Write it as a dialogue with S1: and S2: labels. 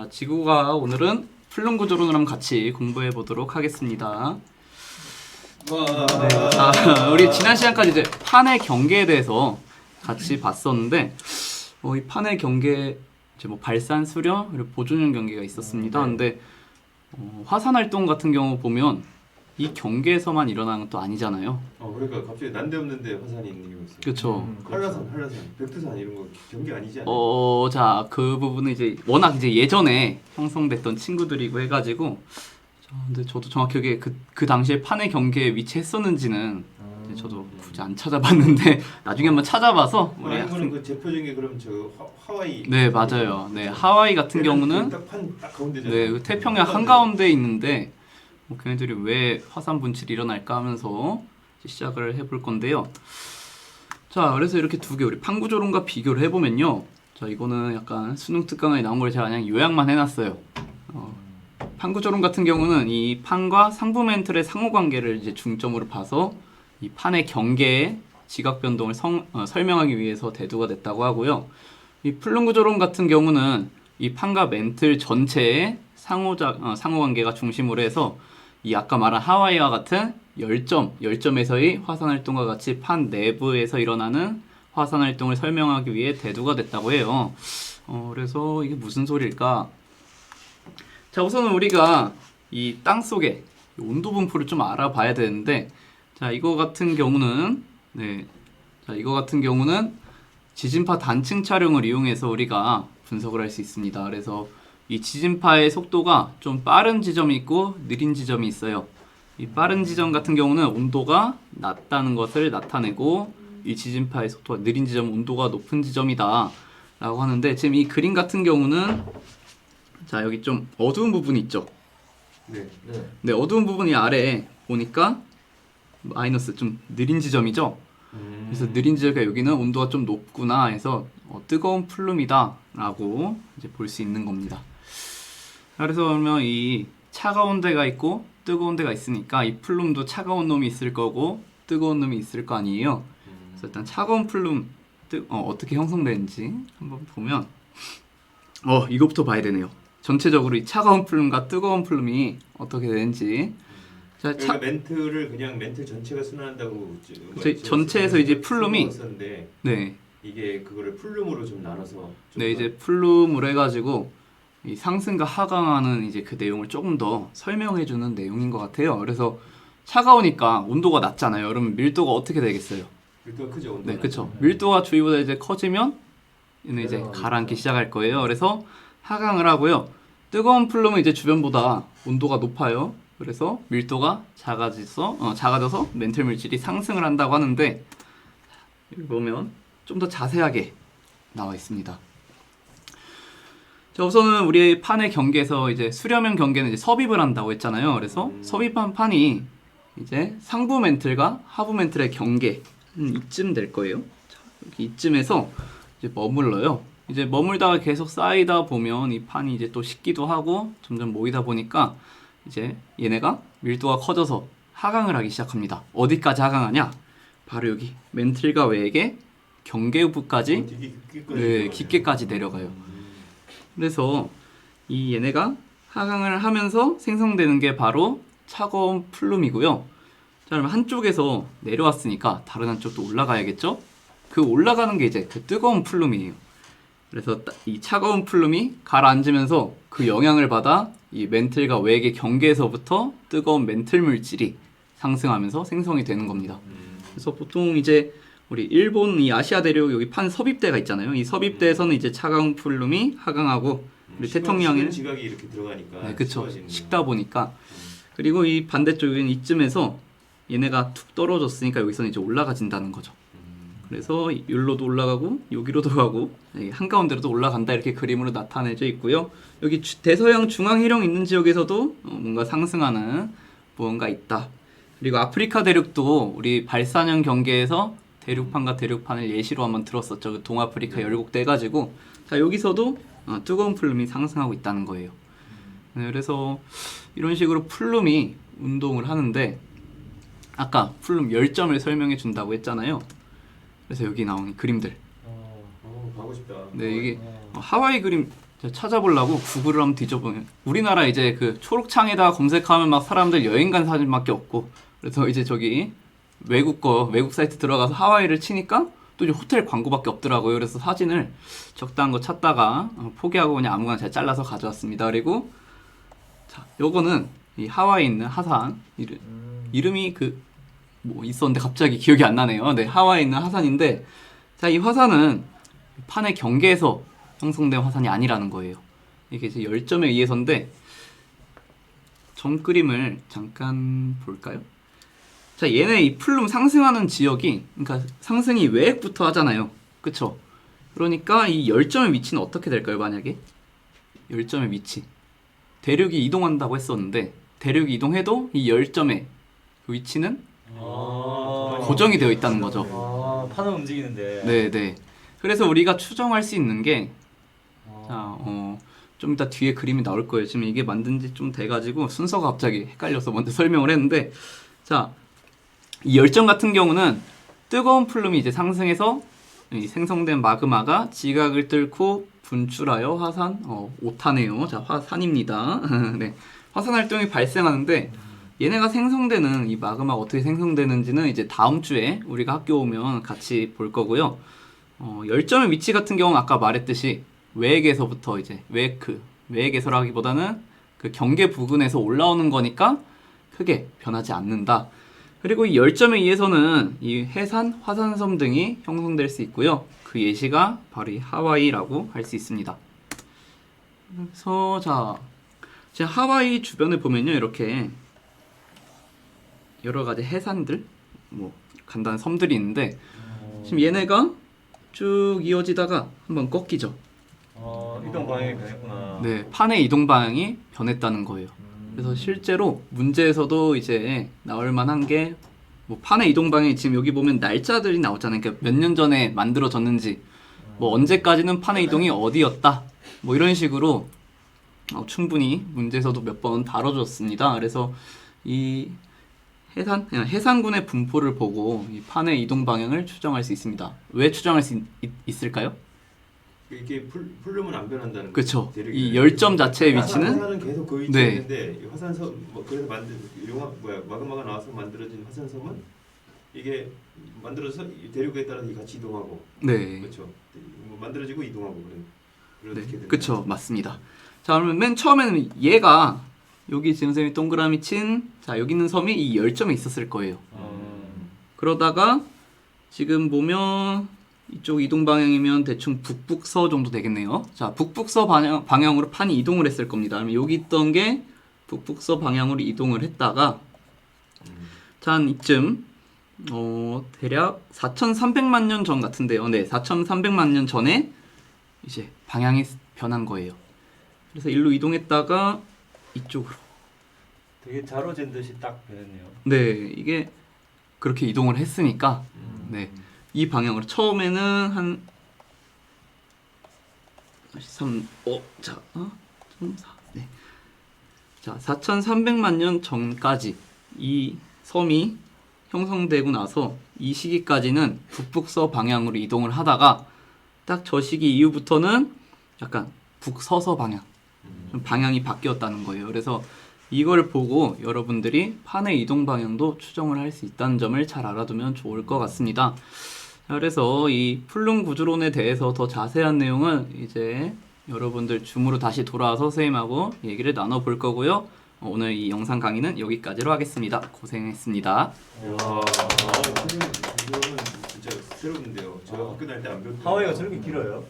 S1: 자, 지구가 오늘은 플룸 구조론을 한번 같이 공부해 보도록 하겠습니다. 네, 자, 우리 지난 시간까지 이제 판의 경계에 대해서 같이 봤었는데, 이 판의 경계 이제 뭐 발산, 수렴, 그리고 보존형 경계가 있었습니다. 근데 화산 활동 같은 경우 보면 이 경계에서만 일어나는 것도 아니잖아요.
S2: 그러니까 갑자기 난데없는데 화산이 있는 경우 있어요.
S1: 그렇죠.
S2: 한라산, 백두산 이런 거 경계 아니지 않나요?
S1: 자, 그 부분은 이제 워낙 이제 예전에 형성됐던 친구들이고 해가지고, 근데 저도 정확히 그게 그 당시에 판의 경계에 위치했었는지는 이제 저도 굳이 안 찾아봤는데 나중에 한번 찾아봐서 우리
S2: 학생 그 대표적인 게 그럼 저 하와이.
S1: 네, 맞아요. 네, 하와이 같은 경우는
S2: 딱 가운데잖아요.
S1: 네, 그 태평양 한가운데 있는데 걔네들이 왜 화산 분출이 일어날까 하면서 시작을 해볼 건데요. 자, 그래서 이렇게 두 개 우리 판구조론과 비교를 해보면요. 자, 이거는 약간 수능 특강에 나온 걸 제가 그냥 요약만 해놨어요. 판구조론 같은 경우는 이 판과 상부멘틀의 상호관계를 이제 중점으로 봐서 이 판의 경계의 지각 변동을 설명하기 위해서 대두가 됐다고 하고요. 이 플룸구조론 같은 경우는 이 판과 멘틀 전체의 상호관계가 중심으로 해서 이 아까 말한 하와이와 같은 열점에서의 화산 활동과 같이 판 내부에서 일어나는 화산 활동을 설명하기 위해 대두가 됐다고 해요. 그래서 이게 무슨 소리일까? 자, 우선은 우리가 이 땅 속에 온도 분포를 좀 알아봐야 되는데, 자, 이거 같은 경우는 지진파 단층 촬영을 이용해서 우리가 분석을 할 수 있습니다. 그래서 이 지진파의 속도가 좀 빠른 지점이 있고 느린 지점이 있어요. 이 빠른 지점 같은 경우는 온도가 낮다는 것을 나타내고, 이 지진파의 속도가 느린 지점은 온도가 높은 지점이다 라고 하는데, 지금 이 그림 같은 경우는 자, 여기 좀 어두운 부분이 있죠. 네, 어두운 부분이 아래에 보니까 마이너스 좀 느린 지점이죠. 그래서 느린 지점이 여기는 온도가 좀 높구나 해서 뜨거운 플룸이다 라고 이제 볼 수 있는 겁니다. 그래서 그러면 이 차가운 데가 있고 뜨거운 데가 있으니까 이 플룸도 차가운 놈이 있을 거고 뜨거운 놈이 있을 거 아니에요. 그래서 일단 차가운 플룸 어떻게 형성되는지 한번 보면 이거부터 봐야 되네요. 전체적으로 이 차가운 플룸과 뜨거운 플룸이 어떻게 되는지. 자,
S2: 그러니까 멘트를 그냥 멘트 전체가 순환한다고
S1: 전체에서 이제 플룸이 네.
S2: 이게 그거를 플룸으로 좀 나눠서
S1: 네, 이제 플룸으로 해가지고 이 상승과 하강하는 이제 그 내용을 조금 더 설명해주는 내용인 것 같아요. 그래서 차가우니까 온도가 낮잖아요. 그러면 밀도가 어떻게 되겠어요?
S2: 밀도가 크죠.
S1: 네, 그렇죠. 밀도가 주위보다 이제 커지면 얘는 이제 가라앉기 시작할 거예요. 그래서 하강을 하고요. 뜨거운 플룸은 이제 주변보다 온도가 높아요. 그래서 밀도가 작아져서 멘틀 물질이 상승을 한다고 하는데, 여기 보면 좀 더 자세하게 나와 있습니다. 자, 우선은 우리 판의 경계에서 이제 수렴형 경계는 이제 섭입을 한다고 했잖아요. 그래서 섭입한 판이 이제 상부 멘틀과 하부 멘틀의 경계 이쯤 될 거예요. 자, 여기 이쯤에서 이제 머물러요. 이제 머물다가 계속 쌓이다 보면 이 판이 이제 또 식기도 하고 점점 모이다 보니까 이제 얘네가 밀도가 커져서 하강을 하기 시작합니다. 어디까지 하강하냐? 바로 여기 멘틀과 외액의 경계부까지 깊게까지 내려가요. 그래서 이 얘네가 하강을 하면서 생성되는 게 바로 차가운 플룸이고요. 자, 그러면 한쪽에서 내려왔으니까 다른 한쪽도 올라가야겠죠? 그 올라가는 게 이제 그 뜨거운 플룸이에요. 그래서 이 차가운 플룸이 가라앉으면서 그 영향을 받아 이 멘틀과 외액의 경계에서부터 뜨거운 멘틀 물질이 상승하면서 생성이 되는 겁니다. 그래서 보통 이제 우리 일본 이 아시아 대륙 여기 판 섭입대가 있잖아요. 이 섭입대에서는 이제 차가운 플룸이 하강하고 우리 태평양에
S2: 지각이 이렇게 들어가니까
S1: 네, 그렇죠. 식다 보니까. 그리고 이 반대쪽은 이쯤에서 얘네가 툭 떨어졌으니까 여기서는 이제 올라가진다는 거죠. 그래서 여기로도 올라가고 여기로도 가고 한가운데로도 올라간다 이렇게 그림으로 나타내져 있고요. 여기 대서양 중앙해령 있는 지역에서도 뭔가 상승하는 무언가 있다. 그리고 아프리카 대륙도 우리 발산형 경계에서 대륙판과 대륙판을 예시로 한번 들었었죠. 그 동아프리카 열국대 해가지고 자, 여기서도 뜨거운 플룸이 상승하고 있다는 거예요. 네, 그래서 이런 식으로 플룸이 운동을 하는데, 아까 플룸 열점을 설명해 준다고 했잖아요. 그래서 여기 나오는 그림들.
S2: 가고 싶다.
S1: 네, 이게 하와이 그림 찾아보려고 구글을 한번 뒤져보면 우리나라 이제 그 초록창에다 검색하면 막 사람들 여행 간 사진밖에 없고 그래서 이제 저기 외국 사이트 들어가서 하와이를 치니까 또 이제 호텔 광고밖에 없더라고요. 그래서 사진을 적당한 거 찾다가 포기하고 그냥 아무거나 잘 잘라서 가져왔습니다. 그리고 자, 요거는 이 하와이에 있는 하산 이름이 그 뭐 있었는데 갑자기 기억이 안 나네요. 네, 하와이에 있는 하산인데 자, 이 화산은 판의 경계에서 형성된 화산이 아니라는 거예요. 이게 이제 열점에 의해서인데 점 그림을 잠깐 볼까요? 자, 얘네 이 플룸 상승하는 지역이 그러니까 상승이 외액부터 하잖아요. 그쵸? 그러니까 이 열점의 위치는 어떻게 될까요? 만약에 열점의 위치 대륙이 이동한다고 했었는데 대륙이 이동해도 이 열점의 그 위치는 고정이 되어 있다는 거죠.
S3: 판은 움직이는데.
S1: 네네. 그래서 우리가 추정할 수 있는 게 자, 좀 이따 뒤에 그림이 나올 거예요. 지금 이게 만든 지 좀 돼가지고 순서가 갑자기 헷갈려서 먼저 설명을 했는데 자, 이 열점 같은 경우는 뜨거운 플룸이 이제 상승해서 이 생성된 마그마가 지각을 뚫고 분출하여 화산, 오타네요. 자, 화산입니다. 네. 화산 활동이 발생하는데 얘네가 생성되는 이 마그마가 어떻게 생성되는지는 이제 다음 주에 우리가 학교 오면 같이 볼 거고요. 열점의 위치 같은 경우는 아까 말했듯이 외액에서부터 이제 외액에서라기보다는 그 경계 부근에서 올라오는 거니까 크게 변하지 않는다. 그리고 이 열점에 의해서는 이 해산, 화산섬 등이 형성될 수 있고요. 그 예시가 바로 이 하와이라고 할 수 있습니다. 그래서 자, 이제 하와이 주변에 보면요, 이렇게 여러 가지 해산들, 뭐 간단한 섬들이 있는데 지금 얘네가 쭉 이어지다가 한번 꺾이죠.
S3: 이동 방향이 변했구나.
S1: 네, 판의 이동 방향이 변했다는 거예요. 그래서 실제로 문제에서도 이제 나올 만한 게 뭐 판의 이동 방향이 지금 여기 보면 날짜들이 나오잖아요. 그러니까 몇 년 전에 만들어졌는지, 뭐 언제까지는 판의 이동이 어디였다, 뭐 이런 식으로 충분히 문제에서도 몇 번 다뤄줬습니다. 그래서 이 해상군의 분포를 보고 이 판의 이동 방향을 추정할 수 있습니다. 왜 추정할 수 있을까요?
S2: 이게 플룸은 안 변한다는 거죠.
S1: 그렇죠.
S2: 대륙이.
S1: 이 열점 자체의 위치는
S2: 화산은 계속 그 위치에
S1: 네.
S2: 있는데 이 화산섬 그래서 마그마가 나와서 만들어진 화산섬은 이게 만들어서 이 대륙에 따라서 같이 이동하고
S1: 네,
S2: 그렇죠. 뭐 만들어지고 이동하고 그렇게
S1: 네,
S2: 되는
S1: 그쵸, 맞습니다. 자, 그러면 맨 처음에는 얘가 여기 지금 선생님이 동그라미 친, 자, 여기 있는 섬이 이 열점에 있었을 거예요. 그러다가 지금 보면 이쪽 이동 방향이면 대충 북북서 정도 되겠네요. 자, 북북서 방향으로 판이 이동을 했을 겁니다. 그러면 여기 있던 게 북북서 방향으로 이동을 했다가 자, 한 이쯤 대략 4,300만 년 전 같은데요. 네, 4,300만 년 전에 이제 방향이 변한 거예요. 그래서 일로 이동했다가 이쪽으로.
S3: 되게 자로잰 듯이 딱 변했네요.
S1: 네, 이게 그렇게 이동을 했으니까 네, 이 방향으로 처음에는 한 3, 5, 자, 3, 4, 네. 자, 4,300만 년 전까지 이 섬이 형성되고 나서 이 시기까지는 북북서 방향으로 이동을 하다가 딱 저 시기 이후부터는 약간 북서서 방향, 좀 방향이 바뀌었다는 거예요. 그래서 이걸 보고 여러분들이 판의 이동 방향도 추정을 할 수 있다는 점을 잘 알아두면 좋을 것 같습니다. 그래서 이 플룸 구조론에 대해서 더 자세한 내용은 이제 여러분들 줌으로 다시 돌아와서 선생님하고 얘기를 나눠볼 거고요. 오늘 이 영상 강의는 여기까지로 하겠습니다. 고생했습니다.
S2: 와, 이거는 진짜 새로운데요. 제가 학교 다닐 때 안 배웠던
S3: 하와이가 저렇게 길어요?